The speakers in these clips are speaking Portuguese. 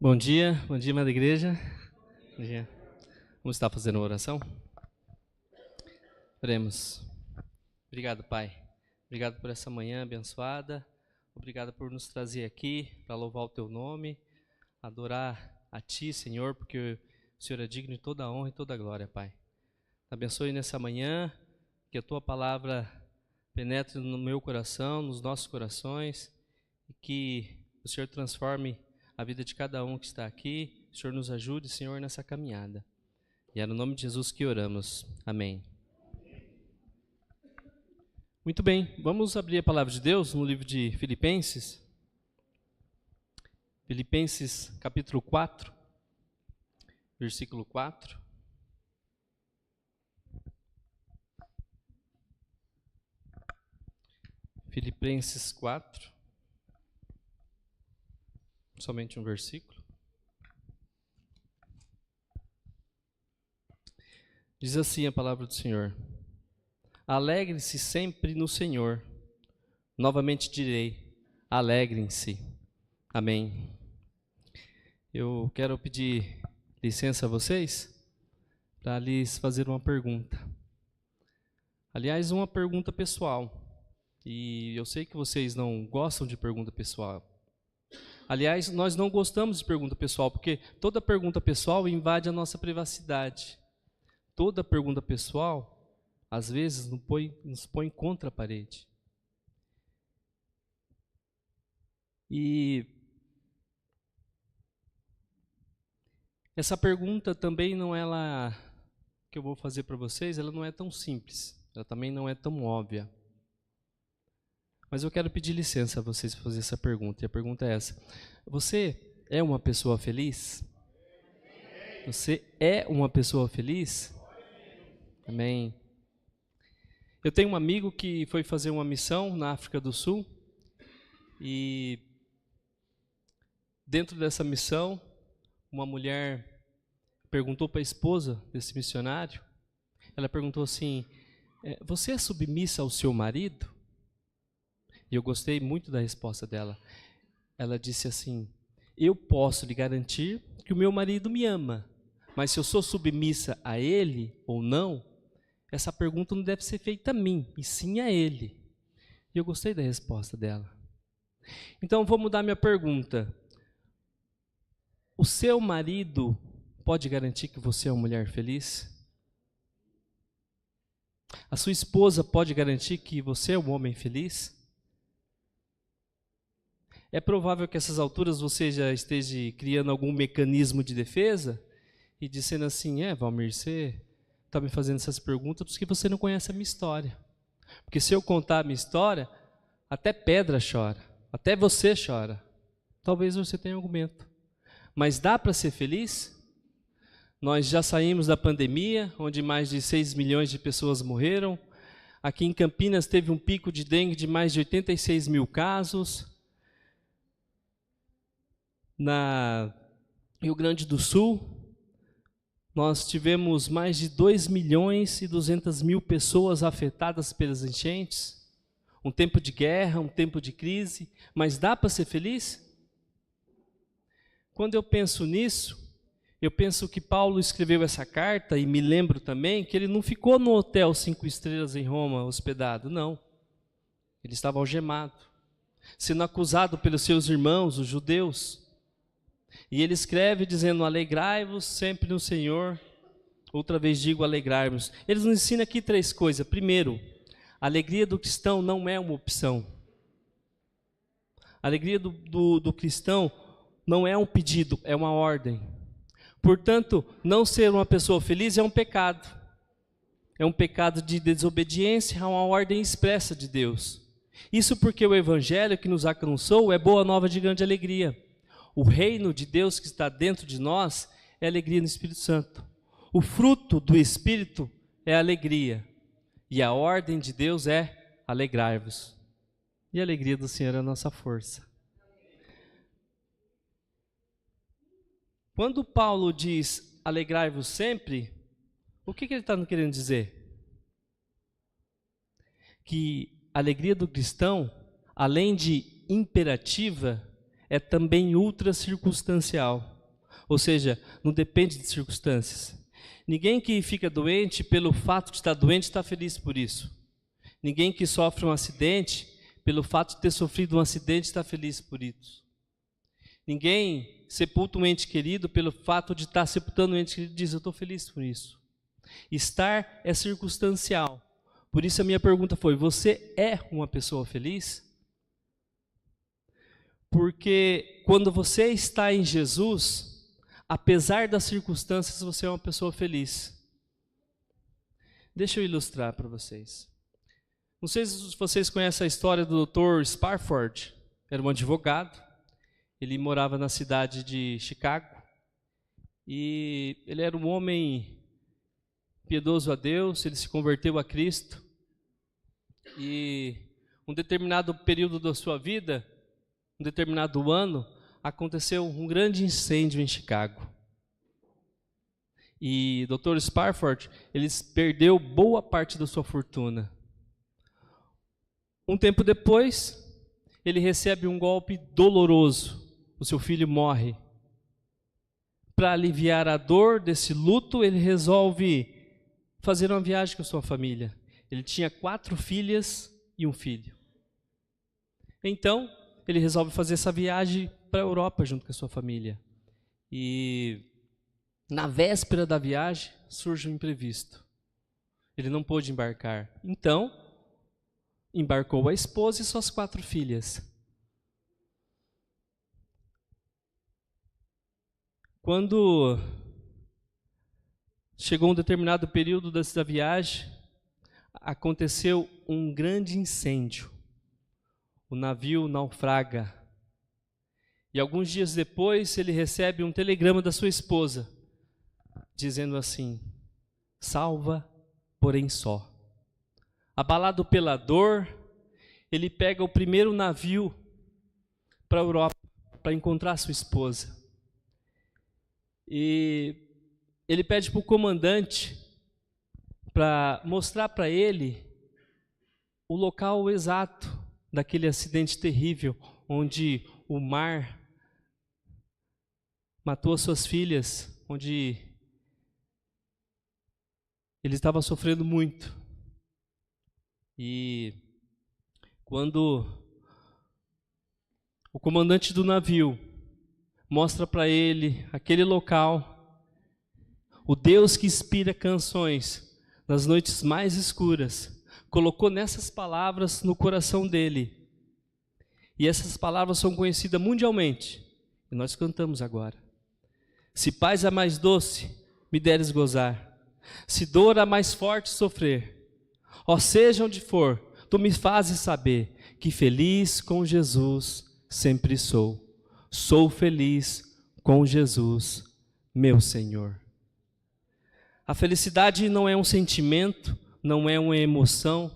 Bom dia, amada igreja. Bom dia. Vamos estar fazendo uma oração? Oremos. Obrigado, Pai. Obrigado por essa manhã abençoada. Obrigado por nos trazer aqui para louvar o Teu nome, adorar a Ti, Senhor, porque o Senhor é digno de toda a honra e toda a glória, Pai. Abençoe nessa manhã, que a Tua palavra penetre no meu coração, nos nossos corações, e que o Senhor transforme a vida de cada um que está aqui. O Senhor nos ajude, Senhor, nessa caminhada. E é no nome de Jesus que oramos. Amém. Muito bem, vamos abrir a palavra de Deus no livro de Filipenses. Filipenses capítulo 4, versículo 4. Filipenses 4, somente um versículo. Diz assim a palavra do Senhor: alegre-se sempre no Senhor. Novamente direi, alegrem-se. Amém. Eu quero pedir licença a vocês para lhes fazer uma pergunta. Aliás, uma pergunta pessoal. E eu sei que vocês não gostam de pergunta pessoal. Aliás, nós não gostamos de pergunta pessoal, porque toda pergunta pessoal invade a nossa privacidade. Toda pergunta pessoal, às vezes, nos põe contra a parede. E essa pergunta também não é que eu vou fazer para vocês, ela não é tão simples, ela também não é tão óbvia. Mas eu quero pedir licença a vocês para fazer essa pergunta, e a pergunta é essa: você é uma pessoa feliz? Você é uma pessoa feliz? Amém. Eu tenho um amigo que foi fazer uma missão na África do Sul, e dentro dessa missão, uma mulher perguntou para a esposa desse missionário, ela perguntou assim: você é submissa ao seu marido? E eu gostei muito da resposta dela. Ela disse assim: eu posso lhe garantir que o meu marido me ama, mas se eu sou submissa a ele ou não, essa pergunta não deve ser feita a mim, e sim a ele. E eu gostei da resposta dela. Então vou mudar minha pergunta. O seu marido pode garantir que você é uma mulher feliz? A sua esposa pode garantir que você é um homem feliz? É provável que a essas alturas você já esteja criando algum mecanismo de defesa e dizendo assim: Valmir, você está me fazendo essas perguntas porque você não conhece a minha história. Porque se eu contar a minha história, até pedra chora, até você chora. Talvez você tenha argumento. Mas dá para ser feliz? Nós já saímos da pandemia, onde mais de 6 milhões de pessoas morreram. Aqui em Campinas teve um pico de dengue de mais de 86 mil casos. Na Rio Grande do Sul, nós tivemos mais de 2 milhões e 200 mil pessoas afetadas pelas enchentes. Um tempo de guerra, um tempo de crise, mas dá para ser feliz? Quando eu penso nisso, eu penso que Paulo escreveu essa carta, e me lembro também que ele não ficou no hotel 5 estrelas em Roma hospedado, não. Ele estava algemado, sendo acusado pelos seus irmãos, os judeus. E ele escreve dizendo: alegrai-vos sempre no Senhor. Outra vez digo, alegrai-vos. Ele nos ensina aqui 3 coisas. Primeiro, a alegria do cristão não é uma opção. A alegria do cristão não é um pedido, é uma ordem. Portanto, não ser uma pessoa feliz é um pecado. É um pecado de desobediência a uma ordem expressa de Deus. Isso porque o evangelho que nos alcançou é boa nova de grande alegria. O reino de Deus que está dentro de nós é alegria no Espírito Santo. O fruto do Espírito é alegria. E a ordem de Deus é alegrai-vos. E a alegria do Senhor é a nossa força. Quando Paulo diz alegrai-vos sempre, o que ele está querendo dizer? Que a alegria do cristão, além de imperativa, é também ultra circunstancial. Ou seja, não depende de circunstâncias. Ninguém que fica doente pelo fato de estar doente está feliz por isso. Ninguém que sofre um acidente, pelo fato de ter sofrido um acidente, está feliz por isso. Ninguém sepulta um ente querido pelo fato de estar sepultando um ente querido e diz, eu estou feliz por isso. Estar é circunstancial. Por isso a minha pergunta foi, você é uma pessoa feliz? Porque quando você está em Jesus, apesar das circunstâncias, você é uma pessoa feliz. Deixa eu ilustrar para vocês. Não sei se vocês conhecem a história do Dr. Spafford. Era um advogado. Ele morava na cidade de Chicago. E ele era um homem piedoso a Deus. Ele se converteu a Cristo. E um determinado período da sua vida, um determinado ano, aconteceu um grande incêndio em Chicago. E Dr. Spafford, ele perdeu boa parte da sua fortuna. Um tempo depois, ele recebe um golpe doloroso. O seu filho morre. Para aliviar a dor desse luto, ele resolve fazer uma viagem com a sua família. Ele tinha 4 filhas e um filho. Então, ele resolve fazer essa viagem para a Europa junto com a sua família. E na véspera da viagem, surge um imprevisto. Ele não pôde embarcar. Então, embarcou a esposa e suas 4 filhas. Quando chegou um determinado período dessa viagem, aconteceu um grande incêndio. O navio naufraga. E alguns dias depois, ele recebe um telegrama da sua esposa, dizendo assim, salva, porém só. Abalado pela dor, ele pega o primeiro navio para a Europa, para encontrar sua esposa. E ele pede para o comandante para mostrar para ele o local exato daquele acidente terrível, onde o mar matou as suas filhas, onde ele estava sofrendo muito. E quando o comandante do navio mostra para ele aquele local, o Deus que inspira canções nas noites mais escuras, colocou nessas palavras no coração dele. E essas palavras são conhecidas mundialmente. E nós cantamos agora. Se paz é mais doce, me deres gozar. Se dor é mais forte sofrer. Ó, seja onde for, tu me fazes saber que feliz com Jesus sempre sou. Sou feliz com Jesus, meu Senhor. A felicidade não é um sentimento, não é uma emoção,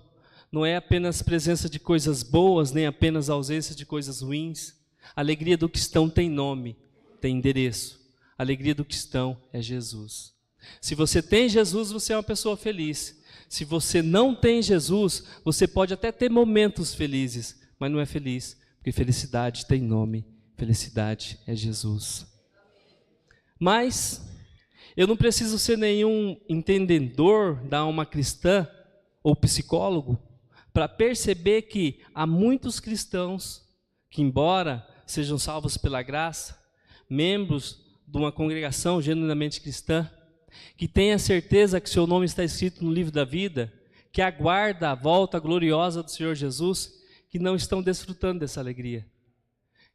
não é apenas presença de coisas boas, nem apenas ausência de coisas ruins. A alegria do cristão tem nome, tem endereço. A alegria do cristão é Jesus. Se você tem Jesus, você é uma pessoa feliz. Se você não tem Jesus, você pode até ter momentos felizes, mas não é feliz, porque felicidade tem nome, felicidade é Jesus. Mas eu não preciso ser nenhum entendedor da alma cristã ou psicólogo para perceber que há muitos cristãos que, embora sejam salvos pela graça, membros de uma congregação genuinamente cristã, que tem a certeza que seu nome está escrito no livro da vida, que aguarda a volta gloriosa do Senhor Jesus, que não estão desfrutando dessa alegria,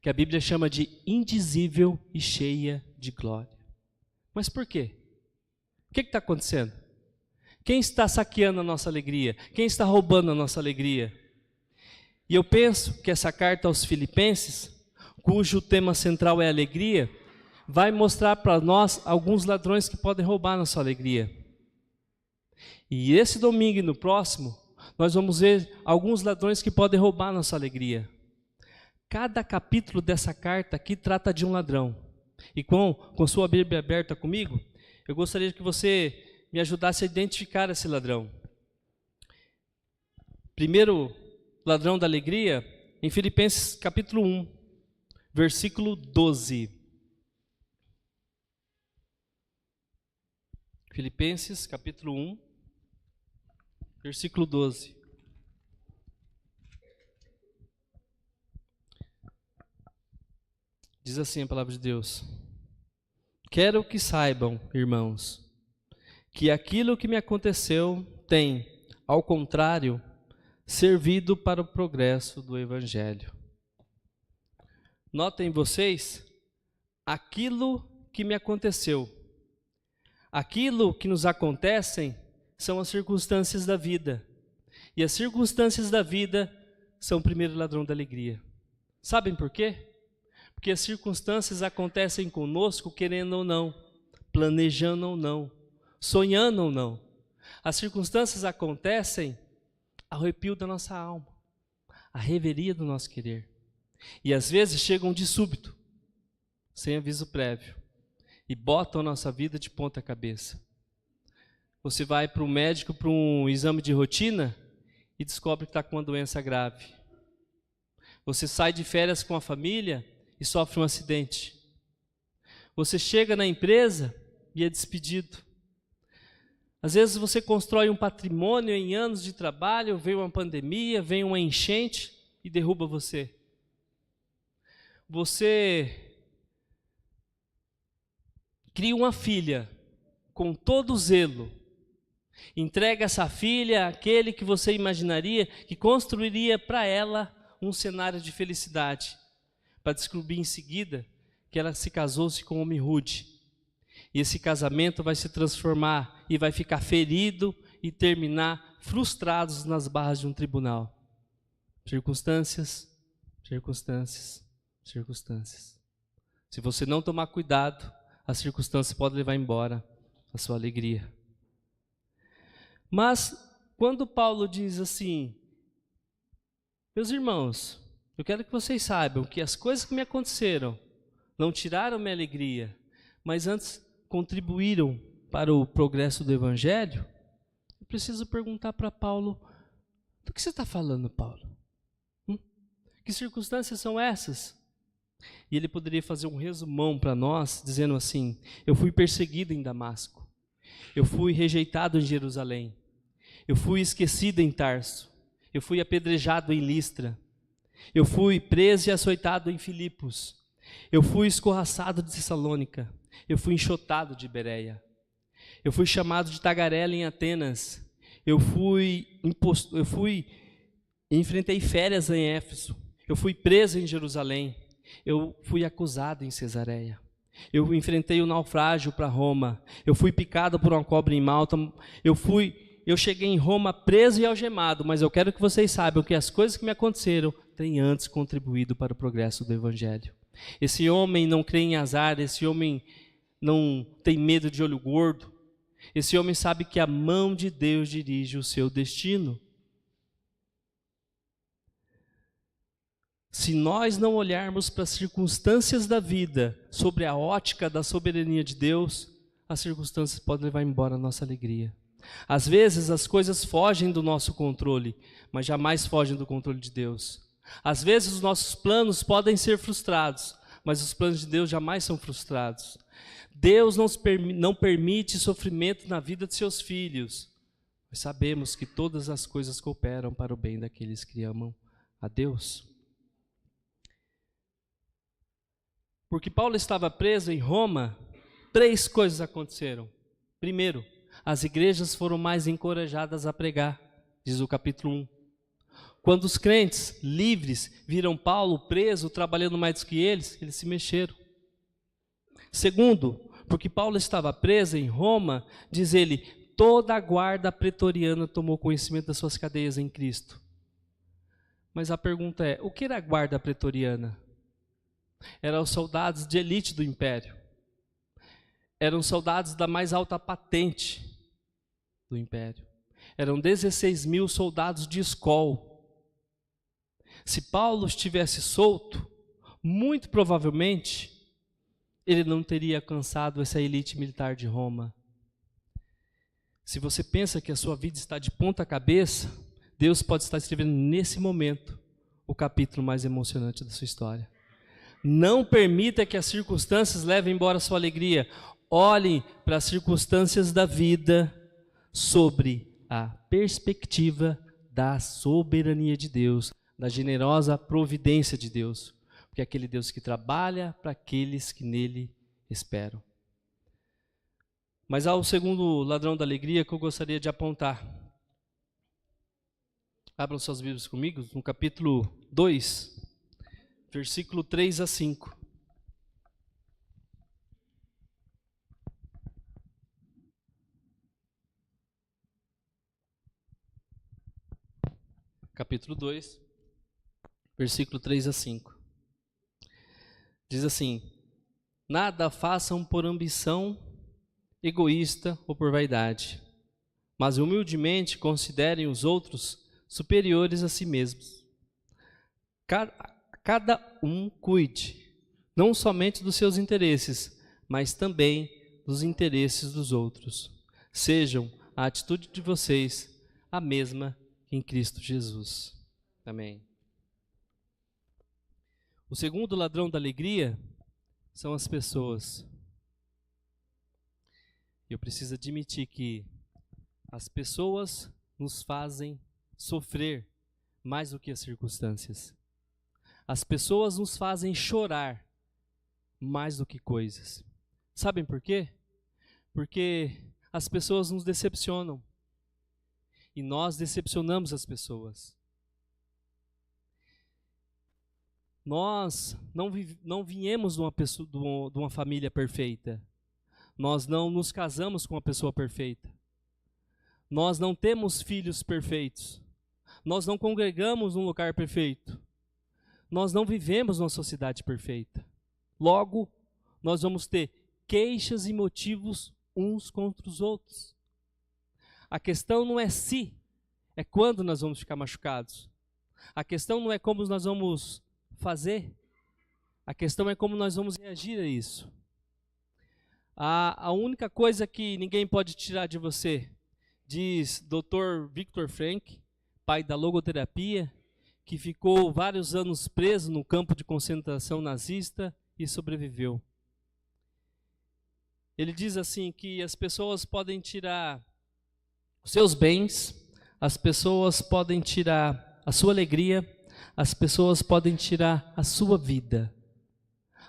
que a Bíblia chama de indizível e cheia de glória. Mas por quê? O que está acontecendo? Quem está saqueando a nossa alegria? Quem está roubando a nossa alegria? E eu penso que essa carta aos Filipenses, cujo tema central é alegria, vai mostrar para nós alguns ladrões que podem roubar nossa alegria. E esse domingo e no próximo, nós vamos ver alguns ladrões que podem roubar nossa alegria. Cada capítulo dessa carta aqui trata de um ladrão. E com sua Bíblia aberta comigo, eu gostaria que você me ajudasse a identificar esse ladrão. Primeiro ladrão da alegria, em Filipenses capítulo 1, versículo 12. Filipenses capítulo 1, versículo 12. Diz assim a palavra de Deus: quero que saibam, irmãos, que aquilo que me aconteceu tem, ao contrário, servido para o progresso do Evangelho. Notem vocês, aquilo que me aconteceu. Aquilo que nos acontecem são as circunstâncias da vida. E as circunstâncias da vida são o primeiro ladrão da alegria. Sabem por quê? Porque as circunstâncias acontecem conosco querendo ou não, planejando ou não, sonhando ou não. As circunstâncias acontecem ao arrepio da nossa alma, a reveria do nosso querer. E às vezes chegam de súbito, sem aviso prévio, e botam a nossa vida de ponta cabeça. Você vai para um médico para um exame de rotina e descobre que está com uma doença grave. Você sai de férias com a família e sofre um acidente. Você chega na empresa e é despedido. Às vezes você constrói um patrimônio em anos de trabalho, vem uma pandemia, vem uma enchente e derruba você. Você cria uma filha com todo zelo, entrega essa filha àquele que você imaginaria que construiria para ela um cenário de felicidade, para descobrir em seguida que ela se casou-se com um homem rude. E esse casamento vai se transformar e vai ficar ferido e terminar frustrados nas barras de um tribunal. Circunstâncias, circunstâncias, circunstâncias. Se você não tomar cuidado, as circunstâncias podem levar embora a sua alegria. Mas quando Paulo diz assim: meus irmãos, eu quero que vocês saibam que as coisas que me aconteceram não tiraram minha alegria, mas antes contribuíram para o progresso do Evangelho, eu preciso perguntar para Paulo: do que você está falando, Paulo? Que circunstâncias são essas? E ele poderia fazer um resumão para nós, dizendo assim: eu fui perseguido em Damasco, eu fui rejeitado em Jerusalém, eu fui esquecido em Tarso, eu fui apedrejado em Listra, eu fui preso e açoitado em Filipos, eu fui escorraçado de Tessalônica, eu fui enxotado de Bereia, eu fui chamado de tagarela em Atenas, enfrentei férias em Éfeso, eu fui preso em Jerusalém, eu fui acusado em Cesareia, eu enfrentei o naufrágio para Roma, eu fui picado por uma cobra em Malta, eu cheguei em Roma preso e algemado, mas eu quero que vocês saibam que as coisas que me aconteceram têm antes contribuído para o progresso do Evangelho. Esse homem não crê em azar, esse homem não tem medo de olho gordo, esse homem sabe que a mão de Deus dirige o seu destino. Se nós não olharmos para as circunstâncias da vida sobre a ótica da soberania de Deus, as circunstâncias podem levar embora a nossa alegria. Às vezes as coisas fogem do nosso controle, mas jamais fogem do controle de Deus. Às vezes os nossos planos podem ser frustrados, mas os planos de Deus jamais são frustrados. Deus não permite sofrimento na vida de seus filhos. Mas sabemos que todas as coisas cooperam para o bem daqueles que amam a Deus. Porque Paulo estava preso em Roma, 3 coisas aconteceram. Primeiro, as igrejas foram mais encorajadas a pregar, diz o capítulo 1. Quando os crentes livres viram Paulo preso, trabalhando mais do que eles se mexeram. Segundo, porque Paulo estava preso em Roma, diz ele, toda a guarda pretoriana tomou conhecimento das suas cadeias em Cristo. Mas a pergunta é, o que era a guarda pretoriana? Eram os soldados de elite do império. Eram soldados da mais alta patente do império. Eram 16 mil soldados de escol. Se Paulo estivesse solto, muito provavelmente, ele não teria alcançado essa elite militar de Roma. Se você pensa que a sua vida está de ponta cabeça, Deus pode estar escrevendo nesse momento o capítulo mais emocionante da sua história. Não permita que as circunstâncias levem embora a sua alegria. Olhem para as circunstâncias da vida sobre a perspectiva da soberania de Deus, da generosa providência de Deus, porque é aquele Deus que trabalha para aqueles que nele esperam. Mas há o segundo ladrão da alegria que eu gostaria de apontar. Abram suas Bíblias comigo, no capítulo 2, versículo 3 a 5. Capítulo 2, versículo 3 a 5. Diz assim: nada façam por ambição egoísta ou por vaidade, mas humildemente considerem os outros superiores a si mesmos. Cada um cuide, não somente dos seus interesses, mas também dos interesses dos outros. Sejam a atitude de vocês a mesma que em Cristo Jesus. Amém. O segundo ladrão da alegria são as pessoas. Eu preciso admitir que as pessoas nos fazem sofrer mais do que as circunstâncias. As pessoas nos fazem chorar mais do que coisas. Sabem por quê? Porque as pessoas nos decepcionam. E nós decepcionamos as pessoas. Nós não viemos de uma família perfeita. Nós não nos casamos com uma pessoa perfeita. Nós não temos filhos perfeitos. Nós não congregamos num lugar perfeito. Nós não vivemos numa sociedade perfeita. Logo, nós vamos ter queixas e motivos uns contra os outros. A questão não é se, é quando nós vamos ficar machucados. A questão não é como nós vamos fazer. A questão é como nós vamos reagir a isso. A única coisa que ninguém pode tirar de você, diz Dr. Viktor Frankl, pai da logoterapia, que ficou vários anos preso no campo de concentração nazista e sobreviveu. Ele diz assim que as pessoas podem tirar os seus bens, as pessoas podem tirar a sua alegria, as pessoas podem tirar a sua vida,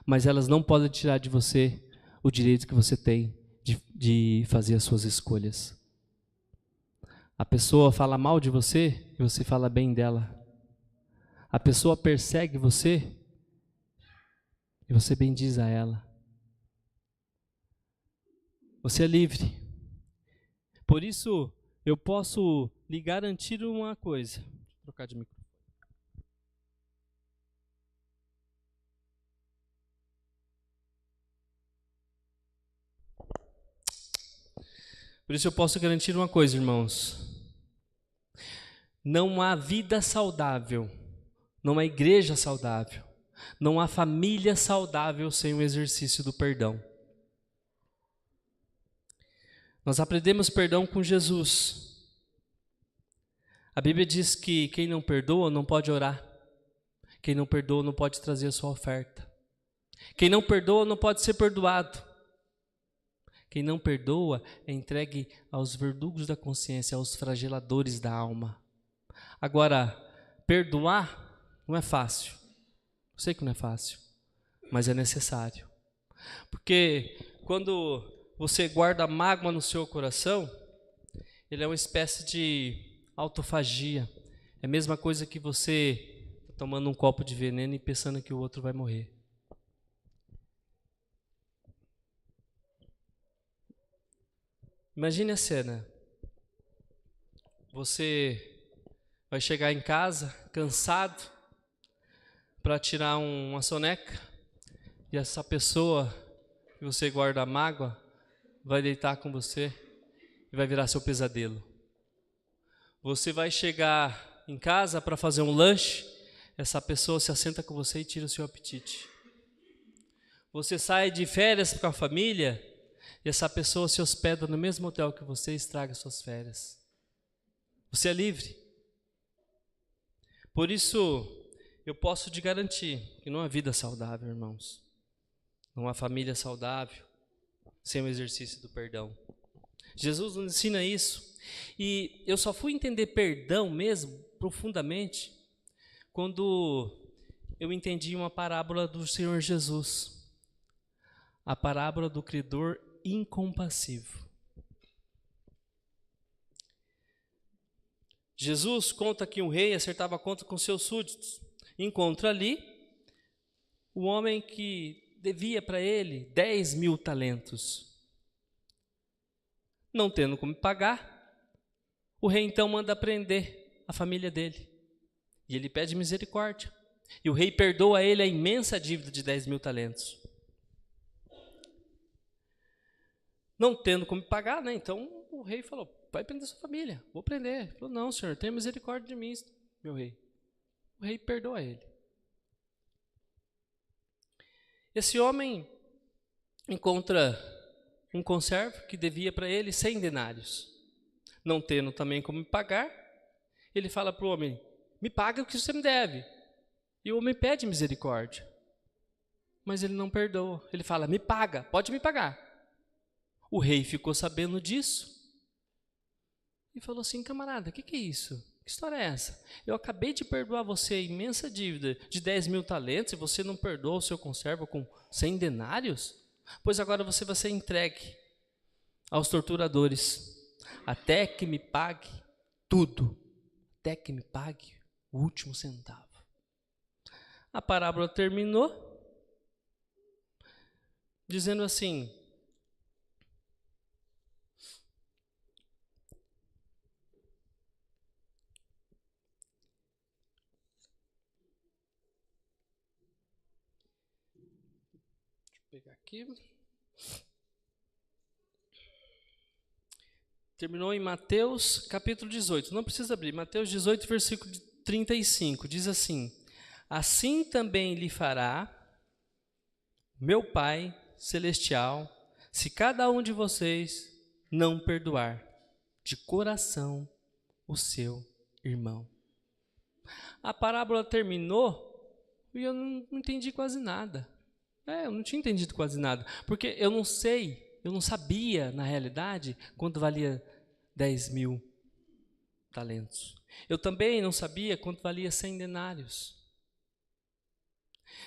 mas elas não podem tirar de você o direito que você tem de fazer as suas escolhas. A pessoa fala mal de você e você fala bem dela. A pessoa persegue você e você bendiz a ela. Você é livre. Por isso, eu posso lhe garantir uma coisa. Vou trocar de microfone. Por isso eu posso garantir uma coisa, irmãos. Não há vida saudável, não há igreja saudável, não há família saudável sem o exercício do perdão. Nós aprendemos perdão com Jesus. A Bíblia diz que quem não perdoa não pode orar. Quem não perdoa não pode trazer a sua oferta. Quem não perdoa não pode ser perdoado. Quem não perdoa é entregue aos verdugos da consciência, aos flageladores da alma. Agora, perdoar não é fácil. Eu sei que não é fácil, mas é necessário. Porque quando você guarda mágoa no seu coração, ele é uma espécie de autofagia. É a mesma coisa que você tomando um copo de veneno e pensando que o outro vai morrer. Imagine a cena. Você vai chegar em casa cansado para tirar uma soneca e essa pessoa que você guarda a mágoa vai deitar com você e vai virar seu pesadelo. Você vai chegar em casa para fazer um lanche, essa pessoa se assenta com você e tira o seu apetite. Você sai de férias com a família e essa pessoa se hospeda no mesmo hotel que você e estraga suas férias. Você é livre. Por isso, eu posso te garantir que não há vida saudável, irmãos. Não há família saudável. sem o exercício do perdão. Jesus nos ensina isso. E eu só fui entender perdão mesmo, profundamente, quando eu entendi uma parábola do Senhor Jesus. A parábola do credor incompassivo. Jesus conta que um rei acertava conta com seus súditos. Encontra ali o homem que devia para ele 10.000 talentos. Não tendo como pagar, o rei então manda prender a família dele. E ele pede misericórdia. E o rei perdoa a ele a imensa dívida de 10.000 talentos. Não tendo como pagar, né? Então o rei falou, vai prender sua família, vou prender. Ele falou, não, senhor, tenha misericórdia de mim, meu rei. O rei perdoa ele. Esse homem encontra um conservo que devia para ele 100 denários. Não tendo também como me pagar, ele fala para o homem, me paga o que você me deve. E o homem pede misericórdia. Mas ele não perdoa. Ele fala, me paga, pode me pagar. O rei ficou sabendo disso e falou assim, camarada, o que é isso? Que história é essa? Eu acabei de perdoar você a imensa dívida de 10.000 talentos e você não perdoa o seu conservo com 100 denários? Pois agora você vai ser entregue aos torturadores, até que me pague tudo, até que me pague o último centavo. A parábola terminou dizendo assim, pegar aqui. Terminou em Mateus capítulo 18. Não precisa abrir. Mateus 18, versículo 35. Diz assim, assim também lhe fará meu Pai celestial, se cada um de vocês não perdoar de coração o seu irmão. A parábola terminou e eu não entendi quase nada. Eu não tinha entendido quase nada, porque eu não sabia, na realidade, quanto valia 10.000 talentos. Eu também não sabia quanto valia 100 denários.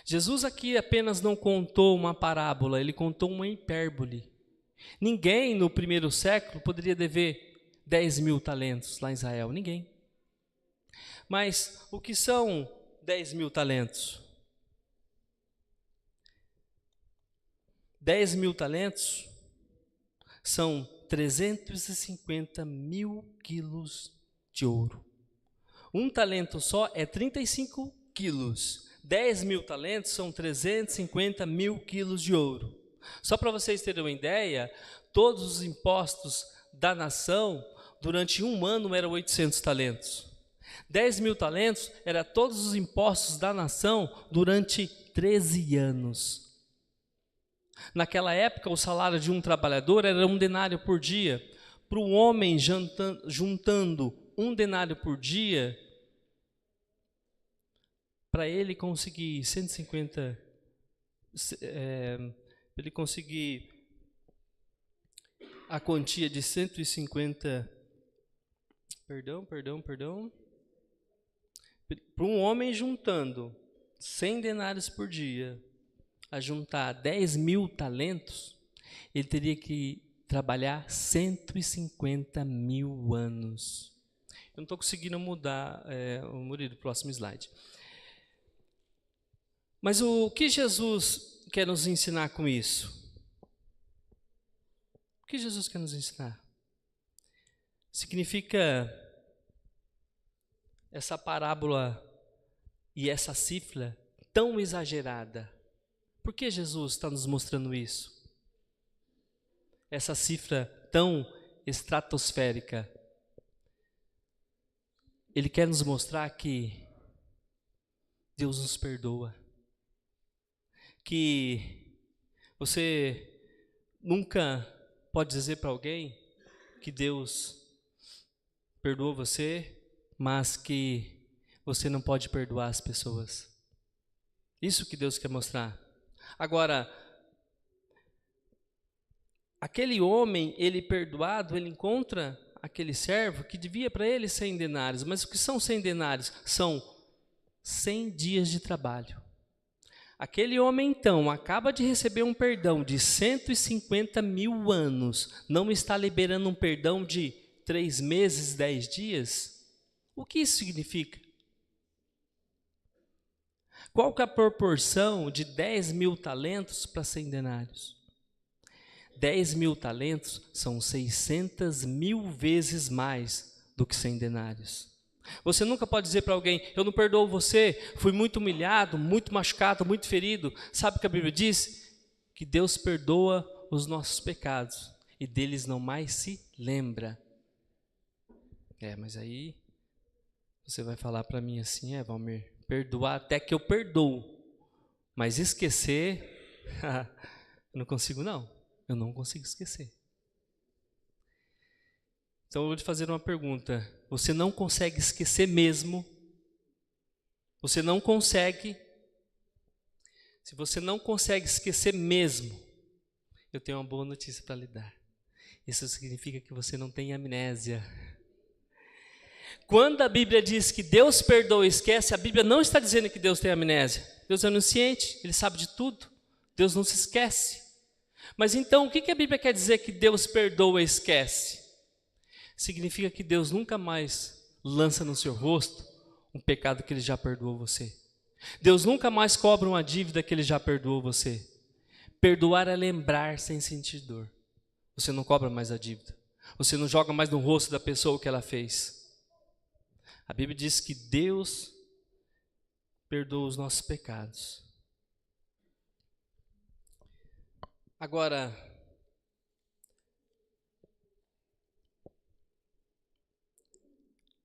Jesus aqui apenas não contou uma parábola, ele contou uma hipérbole. Ninguém no primeiro século poderia dever 10.000 talentos lá em Israel, ninguém. Mas o que são 10.000 talentos? 10.000 talentos são 350 mil quilos de ouro. Um talento só é 35 quilos. 10.000 talentos são 350 mil quilos de ouro. Só para vocês terem uma ideia, todos os impostos da nação, durante um ano, eram 800 talentos. 10.000 talentos eram todos os impostos da nação durante 13 anos. Naquela época, o salário de um trabalhador era 1 denário por dia. Para um homem juntando 1 denário por dia, para ele conseguir 150, ele conseguir a quantia de 150, perdão. Para um homem juntando 100 denários por dia, a juntar 10.000 talentos, ele teria que trabalhar 150 mil anos. Eu não estou conseguindo mudar, Murilo, próximo slide. Mas o que Jesus quer nos ensinar com isso? O que Jesus quer nos ensinar? Significa essa parábola e essa cifra tão exagerada. Por que Jesus está nos mostrando isso? Essa cifra tão estratosférica. Ele quer nos mostrar que Deus nos perdoa. Que você nunca pode dizer para alguém que Deus perdoou você, mas que você não pode perdoar as pessoas. Isso que Deus quer mostrar. Agora, aquele homem, ele perdoado, ele encontra aquele servo que devia para ele 100 denários. Mas o que são 100 denários? São 100 dias de trabalho. Aquele homem, então, acaba de receber um perdão de 150 mil anos, não está liberando um perdão de 3 meses, 10 dias? O que isso significa? Qual que é a proporção de 10 mil talentos para 100 denários? 10 mil talentos são 600 mil vezes mais do que 100 denários. Você nunca pode dizer para alguém, eu não perdoo você, fui muito humilhado, muito machucado, muito ferido. Sabe o que a Bíblia diz? Que Deus perdoa os nossos pecados e deles não mais se lembra. Mas aí você vai falar para mim assim, Valmir, perdoar até que eu perdoo, mas esquecer, eu não consigo não, eu não consigo esquecer. Então eu vou te fazer uma pergunta, você não consegue esquecer mesmo? Você não consegue? Se você não consegue esquecer mesmo, eu tenho uma boa notícia para lhe dar. Isso significa que você não tem amnésia. Quando a Bíblia diz que Deus perdoa e esquece, a Bíblia não está dizendo que Deus tem amnésia. Deus é onisciente, Ele sabe de tudo. Deus não se esquece. Mas então, o que a Bíblia quer dizer que Deus perdoa e esquece? Significa que Deus nunca mais lança no seu rosto um pecado que Ele já perdoou você. Deus nunca mais cobra uma dívida que Ele já perdoou você. Perdoar é lembrar sem sentir dor. Você não cobra mais a dívida. Você não joga mais no rosto da pessoa o que ela fez. A Bíblia diz que Deus perdoa os nossos pecados. Agora,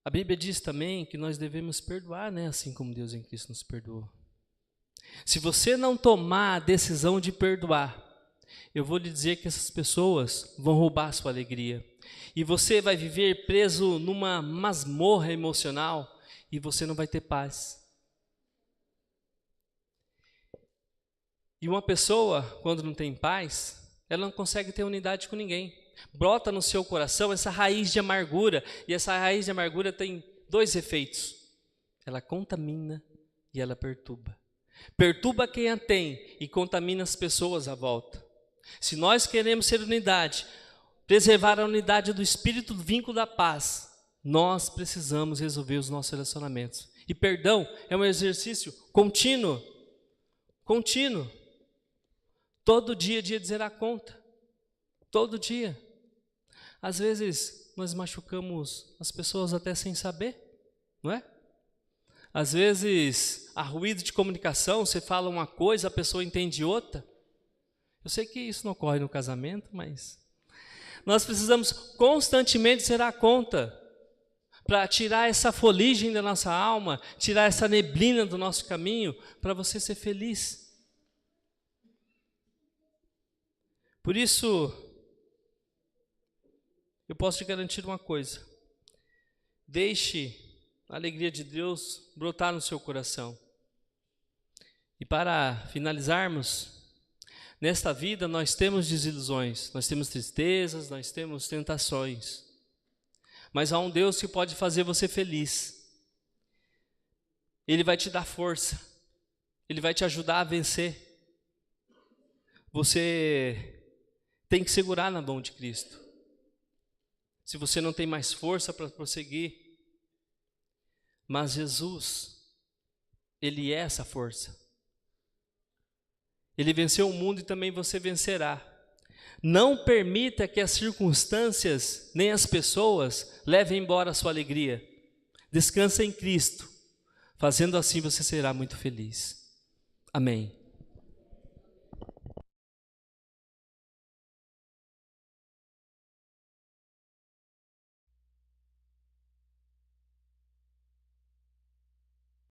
a Bíblia diz também que nós devemos perdoar, assim como Deus em Cristo nos perdoou. Se você não tomar a decisão de perdoar, eu vou lhe dizer que essas pessoas vão roubar a sua alegria. E você vai viver preso numa masmorra emocional e você não vai ter paz. E uma pessoa, quando não tem paz, ela não consegue ter unidade com ninguém. Brota no seu coração essa raiz de amargura, e essa raiz de amargura tem 2 efeitos. Ela contamina e ela perturba. Perturba quem a tem e contamina as pessoas à volta. Se nós queremos ser unidade, preservar a unidade do Espírito, do vínculo da paz, nós precisamos resolver os nossos relacionamentos. E perdão é um exercício contínuo. Contínuo. Todo dia de zerar a conta. Todo dia. Às vezes nós machucamos as pessoas até sem saber, não é? Às vezes há ruído de comunicação, você fala uma coisa, a pessoa entende outra. Eu sei que isso não ocorre no casamento, mas nós precisamos constantemente zerar a conta para tirar essa foligem da nossa alma, tirar essa neblina do nosso caminho, para você ser feliz. Por isso, eu posso te garantir uma coisa: deixe a alegria de Deus brotar no seu coração. E para finalizarmos, nesta vida nós temos desilusões, nós temos tristezas, nós temos tentações. Mas há um Deus que pode fazer você feliz. Ele vai te dar força. Ele vai te ajudar a vencer. Você tem que segurar na mão de Cristo. Se você não tem mais força para prosseguir, mas Jesus, Ele é essa força. Ele venceu o mundo e também você vencerá. Não permita que as circunstâncias, nem as pessoas, levem embora a sua alegria. Descansa em Cristo. Fazendo assim você será muito feliz. Amém.